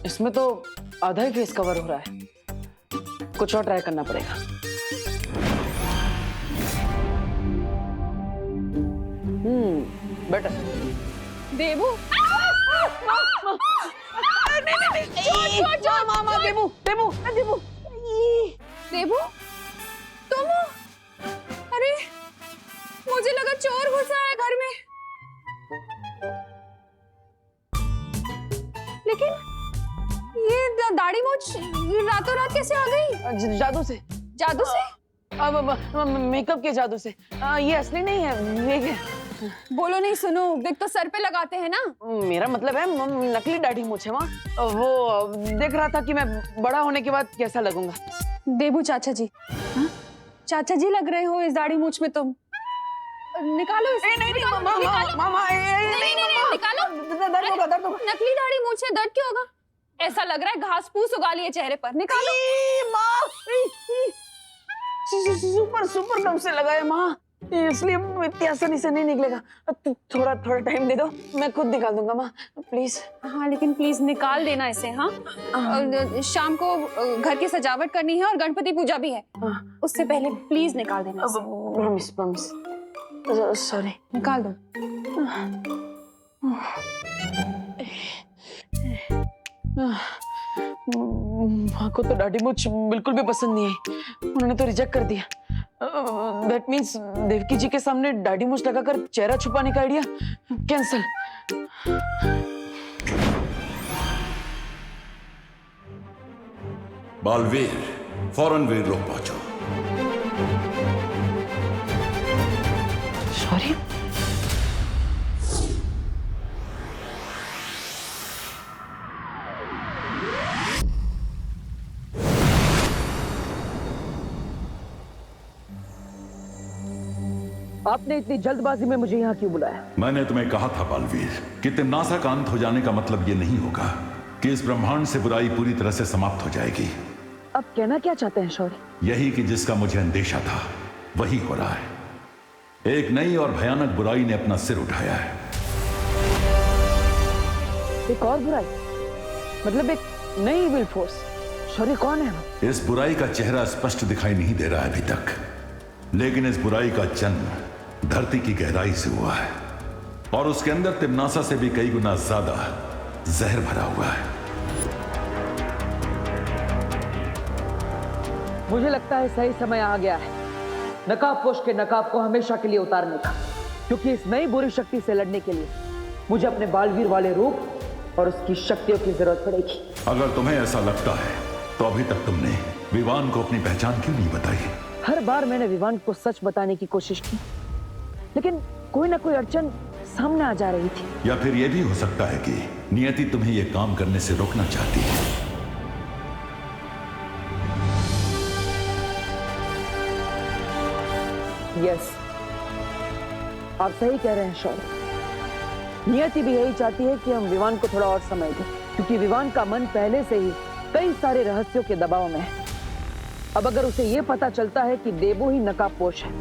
इसमें तो आधा ही फेस कवर हो रहा है, कुछ और ट्राई करना पड़ेगा। बेटर। देबू मामा, देबू देबू देबू देबू तुम हो? अरे मुझे लगा चोर घुसा है घर में, लेकिन ये दाढ़ी मूंछ रातों रात कैसे आ गई? जादू से। जादू से? अब मेकअप के जादू से। ये असली नहीं है, ये है। बोलो नहीं, सुनो, विग तो सर पे लगाते हैं ना। मेरा मतलब है नकली दाढ़ी मूंछ है वहाँ। वो देख रहा था कि मैं बड़ा होने के बाद कैसा लगूंगा। देबू चाचा जी, चाचा जी लग रहे हो इस दाढ़ी मूंछ में तुम। निकालो इसे। नहीं मामा, निकालो। दर्द होगा, दर्द होगा। नकली दाढ़ी मूंछ है, दर्द क्यों होगा? ऐसा लग रहा है घास फूस उगा लिए चेहरे पर। निकालो। सुपर सुपर दम से लगा है माँ, इसलिए इतनी आसानी से नहीं निकलेगा। थोड़ा टाइम दे दो, मैं खुद निकाल दूंगा माँ, प्लीज। हाँ लेकिन प्लीज निकाल देना इसे। हाँ शाम को घर की सजावट करनी है और गणपति पूजा भी है, उससे पहले प्लीज निकाल देना इसे। Promise promise. सॉरी। निकाल दो। माँ को तो दाढ़ी मूंछ बिल्कुल भी पसंद नहीं आई, उन्होंने तो रिजेक्ट कर दिया। दैट मीन्स देवकी जी के सामने दाढ़ी मूंछ लगाकर चेहरा छुपाने का आइडिया कैंसल। बालवीर, फौरन वीर लोग पहुंचो। सॉरी। आपने इतनी जल्दबाजी में मुझे यहाँ क्यों बुलाया? मैंने तुम्हें कहा था बालवीर कि तिम्नासा का अंत हो जाने का मतलब ये नहीं होगा कि इस ब्रह्मांड से बुराई पूरी तरह से समाप्त हो जाएगी। अब कहना क्या चाहते हैं शौर्य? यही कि जिसका मुझे अंदेशा था वही हो रहा है। एक नई और भयानक बुराई ने अपना सिर उठाया है। एक और बुराई? मतलब एक नई विल फोर्स? शौर्य कौन है वो? इस बुराई का चेहरा स्पष्ट दिखाई नहीं दे रहा है अभी तक, लेकिन इस बुराई का जन्म धरती की गहराई से हुआ है और उसके अंदर तिम्नासा से भी कई गुना ज्यादा जहर भरा हुआ है। मुझे लगता है सही समय आ गया है नकाबपोश के नकाब को हमेशा के लिए उतारने का, क्योंकि इस नई बुरी शक्ति से लड़ने के लिए मुझे अपने बालवीर वाले रूप और उसकी शक्तियों की जरूरत पड़ेगी। अगर तुम्हें ऐसा लगता है तो अभी तक तुमने विवान को अपनी पहचान क्यों नहीं बताई? हर बार मैंने विवान को सच बताने की कोशिश की, लेकिन कोई ना कोई अड़चन सामने आ जा रही थी। या फिर यह भी हो सकता है कि नियति तुम्हें यह काम करने से रोकना चाहती है। यस, आप सही कह रहे हैं शौर्य। नियति भी यही चाहती है कि हम विवान को थोड़ा और समय दें, क्योंकि विवान का मन पहले से ही कई सारे रहस्यों के दबाव में है। अब अगर उसे यह पता चलता है कि देबू ही नकाबपोश है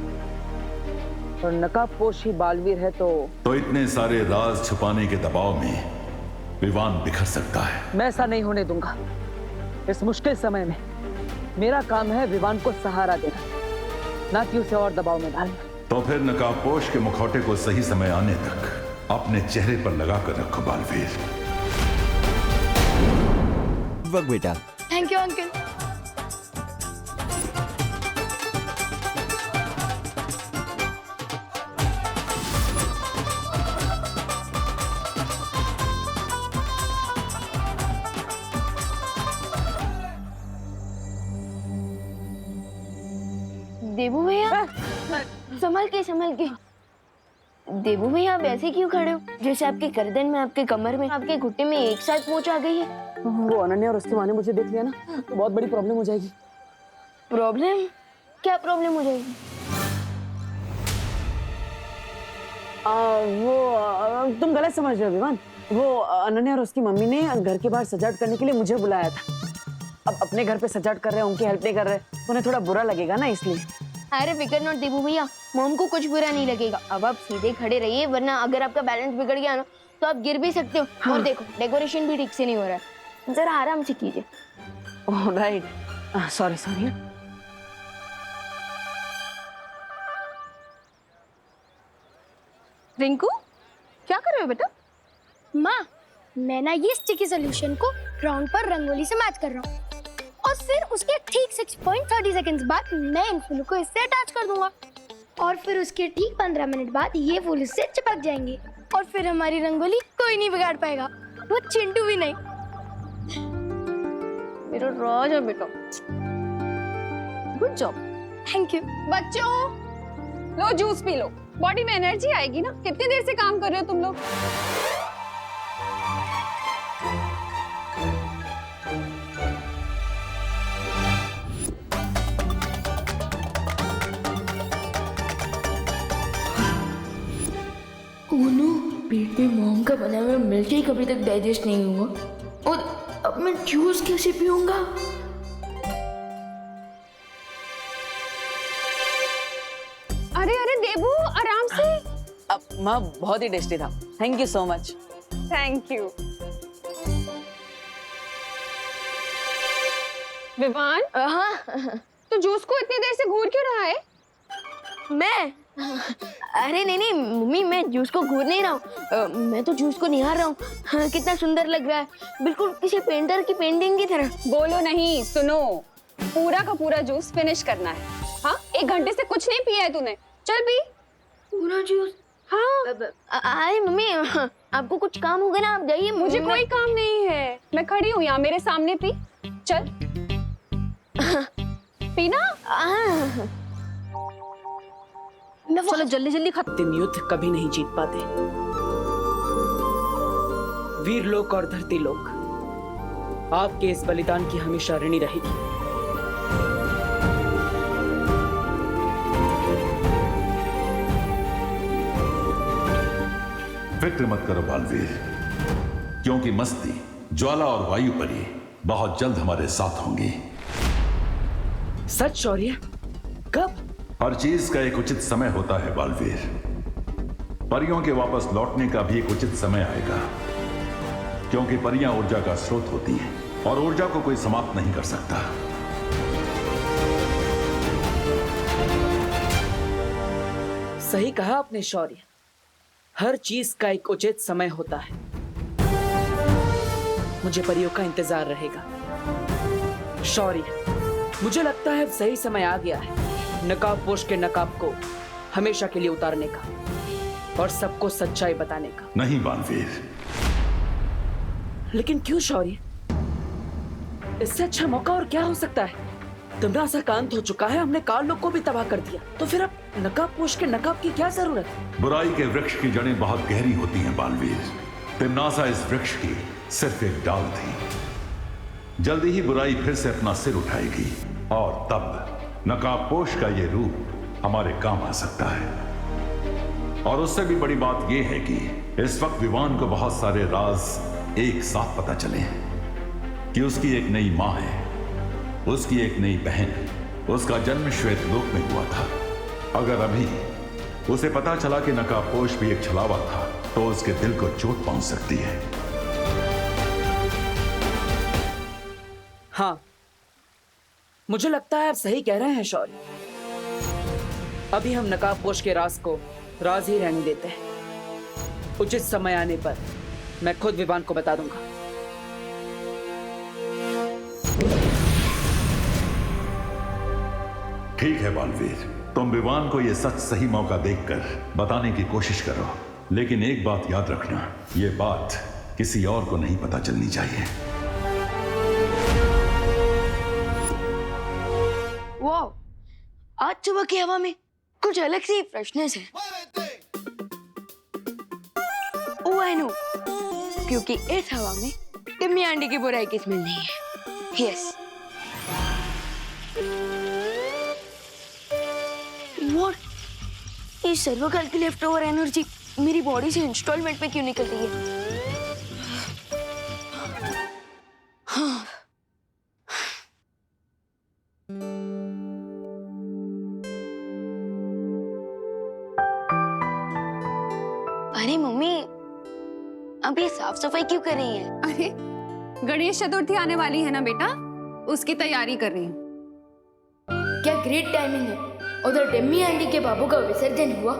और नकाबपोश ही बालवीर है तो इतने सारे राज छुपाने के दबाव में विवान बिखर सकता है। मैं ऐसा नहीं होने दूंगा। इस मुश्किल समय में मेरा काम है विवान को सहारा देना, ना कि उसे और दबाव में डालना। तो फिर नकाबपोश के मुखौटे को सही समय आने तक अपने चेहरे पर लगाकर रखो बालवीर। वक्त बेटा। Thank you uncle. देबू भैया, संभल के। देबू भैया आप ऐसे क्यों खड़े हो? जैसे आपके गर्दन में, आपके कमर में, आपके घुटने में एक साथ मोच आ गई है। वो अनन्या और उसकी माँ ने मुझे देख लिया ना, तो बहुत बड़ी प्रॉब्लम हो जाएगी। प्रॉब्लम? क्या प्रॉब्लम हो जाएगी? तुम गलत समझ रहे हो विवान। वो अनन्या और उसकी मम्मी ने घर के बाहर सजावट करने के लिए मुझे बुलाया था। अब अपने घर पे सजावट कर रहे हैं, उनकी हेल्प नहीं कर रहे, उन्हें थोड़ा बुरा लगेगा ना, इसलिए। अरे फिकर नॉट देबू भैया, मॉम को कुछ बुरा नहीं लगेगा। अब आप सीधे खड़े रहिए, वरना अगर आपका बैलेंस बिगड़ गया ना तो आप गिर भी सकते हो। हाँ। और देखो डेकोरेशन भी ठीक से नहीं हो रहा है, जरा आराम से कीजिए। Oh right, sorry sorry. Rinku, क्या कर रहे हो बेटा? माँ, मैं ना ये स्टिकी सॉल्यूशन को ग्राउंड पर रंगोली से मैच कर रहा हूँ और फिर उसके ठीक 6.30 सेकंड्स बाद मैं इन फूलों को इससे अटैच कर दूंगा और फिर उसके ठीक 15 मिनट बाद ये फूल इससे चिपक जाएंगे और फिर हमारी रंगोली कोई नहीं बिगाड़ पाएगा, वो चिंटू भी नहीं। मेरा राजा बेटा, गुड जॉब। Thank you. बच्चों, लो जूस पी लो, बॉडी में एनर्जी आएगी ना। कितनी देर से काम कर रहे हो तुम लोग? ओनो, पेट में मॉम का बना हुआ मिल्क शेक अभी तक डाइजेस्ट नहीं हुआ और अब मैं जूस कैसे पीऊंगा? अरे अरे देबू, आराम से। अब माँ बहुत ही टेस्टी था, thank you so much. Thank you. Vivaan, हाँ, तो जूस को इतनी देर से घूर क्यों रहा है? मैं अरे नहीं नहीं मम्मी, मैं जूस को घूर नहीं रहा हूँ, मैं तो जूस को निहार रहा हूँ। हाँ, कितना सुंदर लग रहा है, बिल्कुल किसी पेंटर की पेंटिंग की तरह। बोलो नहीं, सुनो। पूरा का पूरा जूस फिनिश करना है। हाँ, 1 घंटे से कुछ नहीं पिया है तूने। चल पी। पूरा जूस? हाँ, अरे मम्मी, आपको कुछ काम होगा ना, आप जाइए। मुझे कोई काम नहीं है, मैं खड़ी हूँ यहाँ, मेरे सामने पी। चल पीना। चलो जल्दी जल्दी खत्म। युद्ध कभी नहीं जीत पाते, वीर लोक और धरती लोक आपके इस बलिदान की हमेशा ऋणी रहेगी। फिक्र मत करो बालवीर, क्योंकि मस्ती, ज्वाला और वायु परी बहुत जल्द हमारे साथ होंगी। सच शौर्य? कब? हर चीज का एक उचित समय होता है बालवीर। परियों के वापस लौटने का भी एक उचित समय आएगा, क्योंकि परियां ऊर्जा का स्रोत होती हैं और ऊर्जा को कोई समाप्त नहीं कर सकता। सही कहा आपने शौर्य, हर चीज का एक उचित समय होता है। मुझे परियों का इंतजार रहेगा। शौर्य, मुझे लगता है अब सही समय आ गया है नकाब पोश के नकाब को हमेशा के लिए उतारने का और सबको सच्चाई बताने का। नहीं बालवीर। लेकिन क्यों शौर्य? इससे अच्छा मौका और क्या हो सकता है? तमनासा का अंत हो चुका है, हमने काल लोक को भी तबाह कर दिया, तो फिर अब नकाब पोश के नकाब की क्या जरूरत है? बुराई के वृक्ष की जड़ें बहुत गहरी होती हैं बालवीर। तिम्नासा इस वृक्ष की सिर्फ एक डाल थी। जल्दी ही बुराई फिर से अपना सिर उठाएगी और तब नकाबपोश का ये रूप हमारे काम आ सकता है। और उससे भी बड़ी बात यह है कि इस वक्त विवान को बहुत सारे राज एक साथ पता चले हैं कि उसकी एक नई मां है, उसकी एक नई बहन, उसका जन्म श्वेत लोक में हुआ था। अगर अभी उसे पता चला कि नकाबपोश भी एक छलावा था, तो उसके दिल को चोट पहुंच सकती है। हाँ, मुझे लगता है आप सही कह रहे हैं शौर्य। अभी हम नकाबपोश के राज को राज ही रहने देते हैं। उचित समय आने पर मैं खुद विवान को बता दूंगा। ठीक है बालवीर, तुम विवान को यह सच सही मौका देखकर बताने की कोशिश करो, लेकिन एक बात याद रखना, यह बात किसी और को नहीं पता चलनी चाहिए। वाह, आज सुबह की हवा में कुछ अलग सी फ्रेशनेस है। ओह आई नो, क्योंकि इस हवा में टिम्मी आंटी की बुराई की स्मेल नहीं है। यस। व्हाट? ये सर्वकाल की लेफ्ट ओवर एनर्जी मेरी बॉडी से इंस्टॉलमेंट में क्यों निकल रही है? हाँ। अरे मम्मी, अभी साफ सफाई क्यों कर रही हैं? अरे गणेश चतुर्थी आने वाली है ना बेटा, उसकी तैयारी कर रही हूँ। क्या ग्रेट टाइमिंग है। उधर डिम्मी आंटी के बाबू का विसर्जन हुआ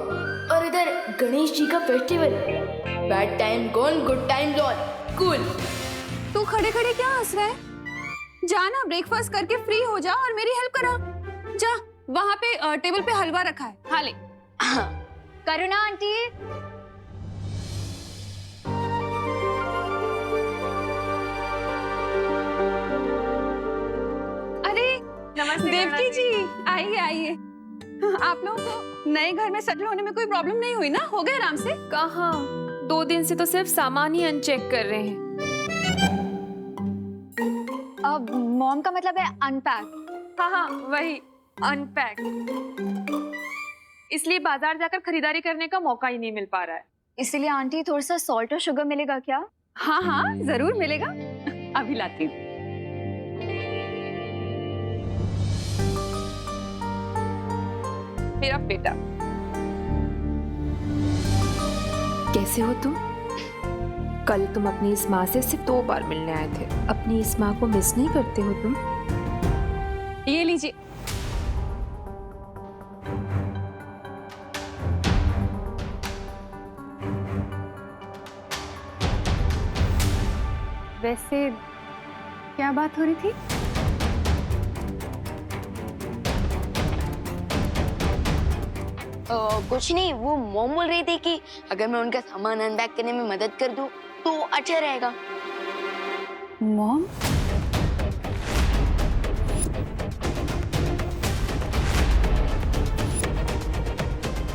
और इधर गणेश जी का festival. Bad time gone, good time lawn. Cool. तू खड़े खड़े क्या हंस रहा है? जा ना, ब्रेकफास्ट करके फ्री हो जा और मेरी हेल्प करा। जा, वहाँ पे टेबल पे हलवा रखा है, खा ले। करुणा आंटी, अरे नमस्ते देवकी जी, आइए आइए। आप लोगों को नए घर में सेटल होने में कोई प्रॉब्लम नहीं हुई ना? हो गए आराम से? कहाँ, 2 दिन से तो सिर्फ सामान ही अनचेक कर रहे हैं। अब मॉम का मतलब है अनपैक। हाँ, वही अनपैक। इसलिए बाजार जाकर खरीदारी करने का मौका ही नहीं मिल पा रहा है। इसलिए आंटी थोड़ा सा सॉल्ट और शुगर मिलेगा क्या? हाँ हाँ जरूर मिलेगा, अभी लाती हूँ। मेरा बेटा, कैसे हो तुम? कल तुम अपनी इस माँ से सिर्फ 2 बार मिलने आए थे। अपनी इस माँ को मिस नहीं करते हो तुम? ये लीजिए। वैसे क्या बात हो रही थी? कुछ नहीं, वो मॉम बोल रही थी कि अगर मैं उनका सामान अनपैक करने में मदद कर दूं तो अच्छा रहेगा। मॉम?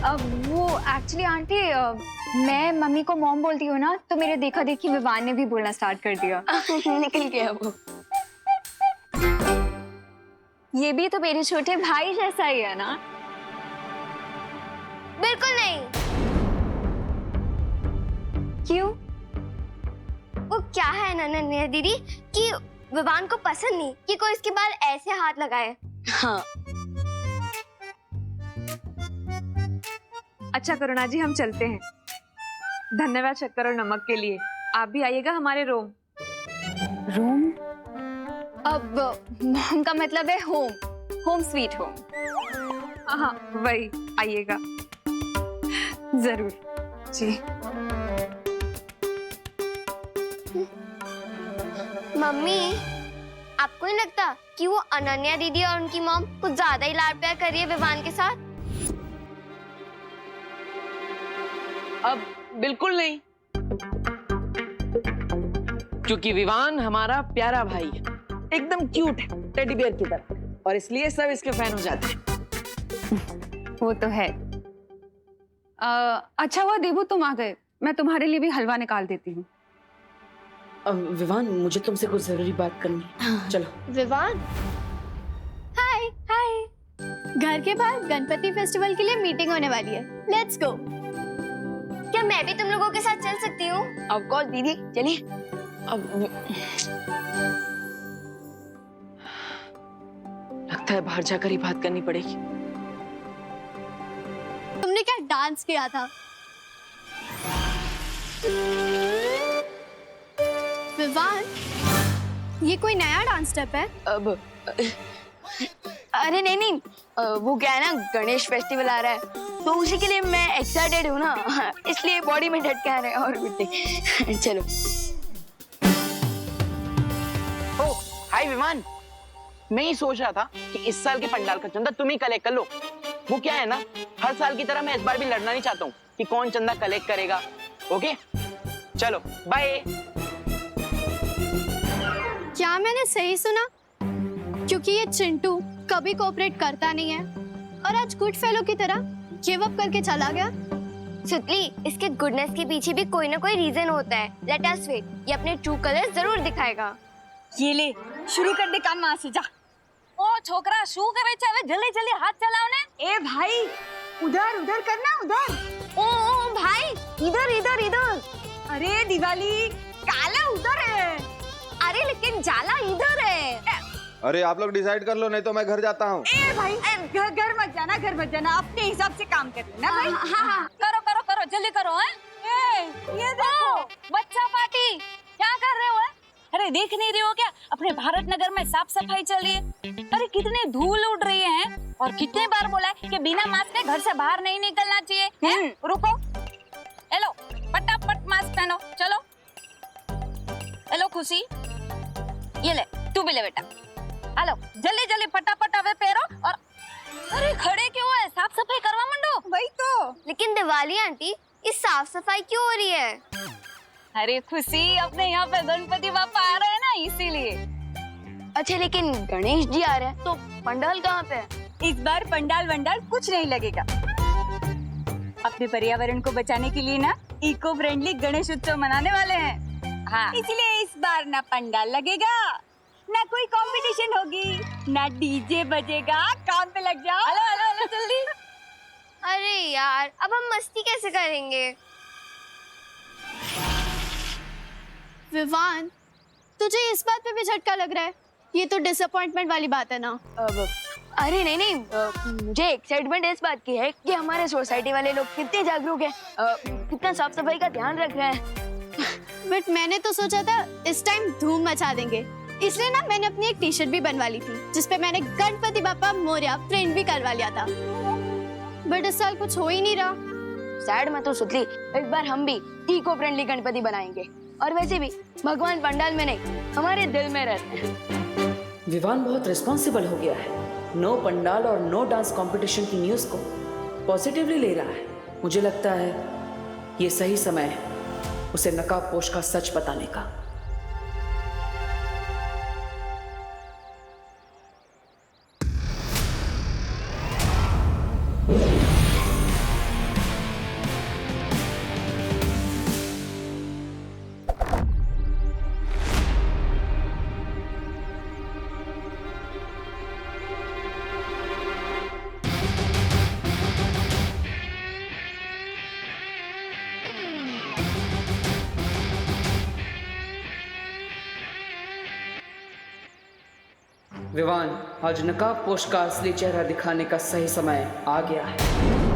अब वो एक्चुअली आंटी, मैं मम्मी को मॉम बोलती हूँ ना, तो मेरे देखा देखी विवान ने भी बोलना स्टार्ट कर दिया। निकल गया वो। ये भी तो मेरे छोटे भाई जैसा ही है ना? बिल्कुल नहीं। क्यों? वो क्या है नन्या दीदी कि विवान को पसंद नहीं कि कोई इसके बाल ऐसे हाथ लगाए। हाँ, अच्छा करुणा जी, हम चलते हैं। धन्यवाद शक्कर और नमक के लिए। आप भी आइएगा हमारे रूम। रूम? अब मॉम का मतलब है होम, होम स्वीट होम। हाँ, वही, आइएगा जरूर जी। मम्मी, आपको नहीं लगता कि वो अनन्या दीदी और उनकी मॉम कुछ ज्यादा ही लाड प्यार कर रही है विवान के साथ? अब बिल्कुल नहीं, क्योंकि विवान हमारा प्यारा भाई है, एकदम क्यूट है, टेडी बियर की तरह, और इसलिए सब इसके फैन हो जाते हैं। वो तो है। अच्छा हुआ देबू तुम आ गए, मैं तुम्हारे लिए भी हलवा निकाल देती हूँ। विवान, मुझे तुमसे कुछ जरूरी बात करनी है। चलो। विवान, हाय हाय। घर के बाहर गणपति फेस्टिवल के लिए मीटिंग होने वाली है, लेट्स गो। क्या मैं भी तुम लोगों के साथ चल सकती हूँ? ऑफ कोर्स दीदी, चलिए। अब लगता है बाहर जाकर ही बात करनी पड़ेगी। तुमने क्या डांस किया था? विवान, ये कोई नया डांस स्टेप है? अब अरे नहीं, वो क्या है ना, गणेश फेस्टिवल आ रहा है तो उसी के लिए मैं एक्साइटेड हूँ ना, इसलिए बॉडी में ढटके आ रहे हैं और कुछ। चलो। ओ, हाय विमान, मैं ही सोच रहा था कि इस साल के पंडाल का चंदा तुम ही कलेक्ट कर लो। वो क्या है ना, हर साल की तरह मैं इस बार भी लड़ना नहीं चाहता हूँ कि कौन चंदा कलेक्ट करेगा। ओके, चलो बाय। क्या मैंने सही सुना? क्योंकि ये चिंटू कभी कोऑपरेट करता नहीं है और आज गुड फेलो की तरह गिव अप करके चला गया। सुतली, इसके गुडनेस के पीछे भी कोई ना कोई रीजन होता है। लेट अस वेट, ये अपने ट्रू कलर जरूर दिखाएगा। ये ले, शुरू कर दे काम से जा। ओ छोकरा, शू करे छे? હવે જલ્દી જલ્દી હાથ ચલાવ ને। ए भाई, उधर उधर करना, उधर। ओ भाई, इधर इधर इधर। अरे दिवाली, काला उधर है। अरे लेकिन जाला इधर है। अरे आप लोग डिसाइड कर लो, नहीं तो मैं घर जाता हूँ। ए भाई, घर मत जाना, घर मत जाना, अपने हिसाब से काम कर लेना भाई। हाँ, करो करो करो, जल्दी करो। हैं? ये देखो, बच्चा खुशी क्या कर रहे हो? अरे देख नहीं रहे हो क्या अपने भारत नगर में साफ सफाई चल रही है? अरे कितनी धूल उड़ रही है और कितने बार बोला है कि बिना मास्क के घर से बाहर नहीं निकलना चाहिए हैं? रुको, हेलो फटाफट मास्क पहनो, चलो। हेलो खुशी, ये ले, तू भी ले बेटा। हेलो जल्दी जल्दी फटाफट अबे पैरो और अरे खड़े क्यों है? साफ सफाई करवा मंडो। वही तो। लेकिन दिवाली आंटी, इस साफ सफाई क्यों हो रही है? अरे खुशी, अपने यहाँ पे गणपति बापा आ रहे हैं ना, इसीलिए। अच्छा लेकिन गणेश जी आ रहे हैं तो पंडाल कहाँ पे है? इस बार पंडाल वंडाल कुछ नहीं लगेगा। अपने पर्यावरण को बचाने के लिए ना इको फ्रेंडली गणेश उत्सव मनाने वाले हैं। हाँ, इसलिए इस बार ना पंडाल लगेगा, ना कोई कंपटीशन होगी, ना डीजे बजेगा। काम पे लग जाओ। हेलो हेलो हेलो जल्दी। अरे यार, अब हम मस्ती कैसे करेंगे? विवान, तुझे इस बात पे भी झटका लग रहा है? ये तो डिसअपॉइंटमेंट वाली बात है ना। अरे नहीं नहीं, मुझे एक्साइटमेंट इस बात की है कि हमारे सोसाइटी वाले लोग कितने जागरूक हैं, कितना साफ सफाई का ध्यान रख रहे हैं। बट मैंने तो सोचा था इस टाइम धूम मचा देंगे, इसलिए ना मैंने अपनी एक टी शर्ट भी बनवा ली थी जिसपे मैंने गणपति बापा मोरया प्रिंट भी करवा लिया था। बट इस साल कुछ हो ही नहीं रहा। सैड मत हो सुतली, इस बार हम भी इको फ्रेंडली गणपति बनाएंगे। और वैसे भी भगवान पंडाल में नहीं, हमारे दिल में रहते हैं। विवान बहुत रिस्पॉन्सिबल हो गया है। नो पंडाल और नो डांस कंपटीशन की न्यूज़ को पॉजिटिवली ले रहा है। मुझे लगता है ये सही समय है उसे नकाबपोश का सच बताने का। विवान, आज नकाबपोश का असली चेहरा दिखाने का सही समय आ गया है।